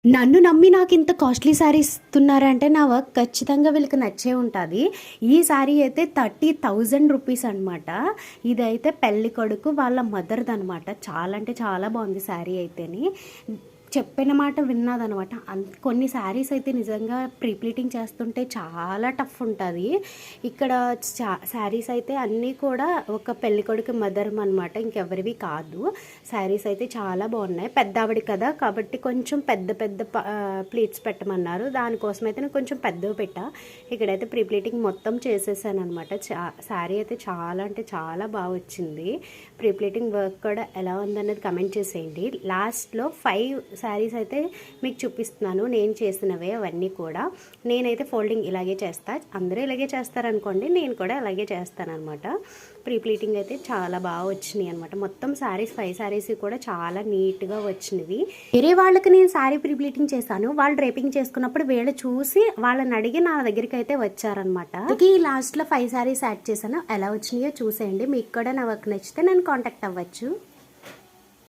నన్ను నమ్మి నాకింత కాస్ట్‌లీ శారీ ఇస్తున్నారంటే నా వర్క్ ఖచ్చితంగా వీళ్ళకి నచ్చే ఉంటది. ఈ శారీ అయితే 30,000 రూపీస్ అనమాట. ఇదైతే పెళ్ళికొడుకు వాళ్ళ మదర్‌దనమాట. చాలా అంటే చాలా బావుంది శారీ అయితేని. చెప్పిన మాట విన్నదనమాట. కొన్ని శారీస్ అయితే నిజంగా ప్రీ ప్లీటింగ్ చేస్తుంటే చాలా టఫ్ ఉంటది. ఇక్కడ శారీస్ అయితే అన్నీ కూడా ఒక పెళ్ళికొడుకు మదర్‌మనమాట. ఇంకెవరివి కాదు. శారీస్ అయితే చాలా బాగున్నాయి. పెద్దావిడ కదా! కాబట్టి కొంచెం పెద్ద పెద్ద ప్లీట్స్ పెట్టమన్నారు. దానికోసం అయితే నేను కొంచెం పెద్దవి పెట్టా. ఇక్కడైతే ప్రీ ప్లీటింగ్ మొత్తం చేసేసాననమాట. శారీ అయితే చాలా అంటే చాలా బాగా వచ్చింది. ప్రీ ప్లీటింగ్ వర్క్ కూడా ఎలా ఉందనేది కమెంట్ చేసేయండి. లాస్ట్‌లో 5 శారీస్ అయితే మీకు చూపిస్తున్నాను. నేను చేసినవే అవన్నీ కూడా. నేనైతే ఫోల్డింగ్ ఇలాగే చేస్తా. అందరూ ఇలాగే చేస్తారనుకోండి. నేను కూడా అలాగే చేస్తానన్నమాట. ప్రీ ప్లీటింగ్ అయితే చాలా బాగా వచ్చినాయి అనమాట. మొత్తం శారీస్ 5 శారీస్ కూడా చాలా నీట్గా వచ్చినవి. వేరే వాళ్ళకి నేను శారీ ప్రీ ప్లీటింగ్ చేశాను. వాళ్ళు డ్రేపింగ్ చేసుకున్నప్పుడు వీళ్ళు చూసి వాళ్ళని అడిగి నా దగ్గరికి అయితే వచ్చారనమాట. ఈ లాస్ట్లో 5 శారీస్ యాడ్ చేశాను. ఎలా వచ్చినాయో చూసేయండి. మీకు కూడా నా వర్క్ నచ్చితే నేను కాంటాక్ట్ అవ్వచ్చు.